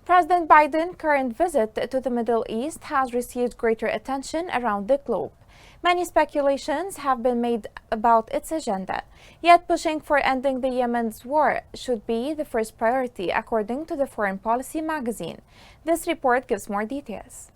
President Biden's current visit to the Middle East has received greater attention around the globe. Many speculations have been made about its agenda, yet pushing for ending the Yemen's war should be the first priority, according to the Foreign Policy magazine. This report gives more details.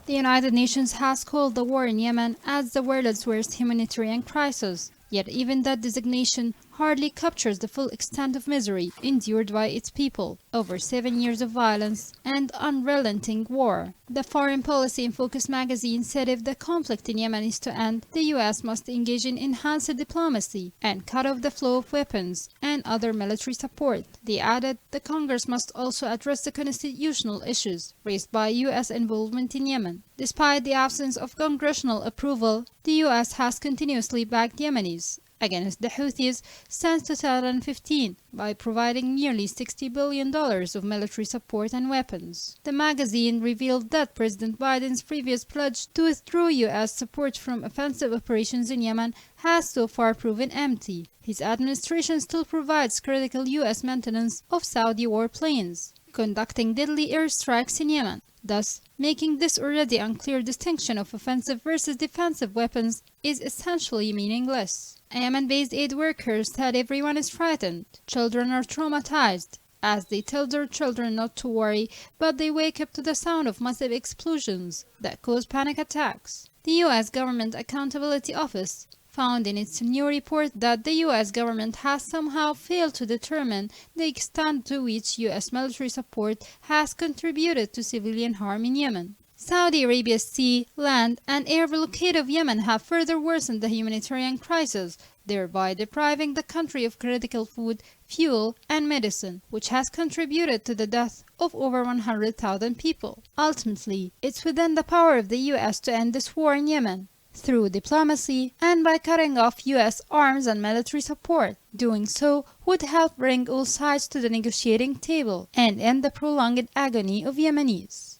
The United Nations has called the war in Yemen as the world's worst humanitarian crisis. Yet even that designation hardly captures the full extent of misery endured by its people over 7 years of violence and unrelenting war. The Foreign Policy in Focus magazine said if the conflict in Yemen is to end, the US must engage in enhanced diplomacy and cut off the flow of weapons and other military support. They added the Congress must also address the constitutional issues raised by US involvement in Yemen. Despite the absence of congressional approval, the US has continuously backed Yemenis against the Houthis since 2015 by providing nearly $60 billion of military support and weapons. The magazine revealed that President Biden's previous pledge to withdraw U.S. support from offensive operations in Yemen has so far proven empty. His administration still provides critical U.S. maintenance of Saudi warplanes, conducting deadly airstrikes in Yemen, thus making this already unclear distinction of offensive versus defensive weapons is essentially meaningless. Yemen-based aid workers said everyone is frightened. Children are traumatized, as they tell their children not to worry, but they wake up to the sound of massive explosions that cause panic attacks. The U.S. Government Accountability Office found in its new report that the U.S. government has somehow failed to determine the extent to which U.S. military support has contributed to civilian harm in Yemen. Saudi Arabia's sea, land, and air blockade of Yemen have further worsened the humanitarian crisis, thereby depriving the country of critical food, fuel, and medicine, which has contributed to the death of over 100,000 people. Ultimately, it's within the power of the U.S. to end this war in Yemen, through diplomacy and by cutting off U.S. arms and military support. Doing so would help bring all sides to the negotiating table and end the prolonged agony of Yemenis.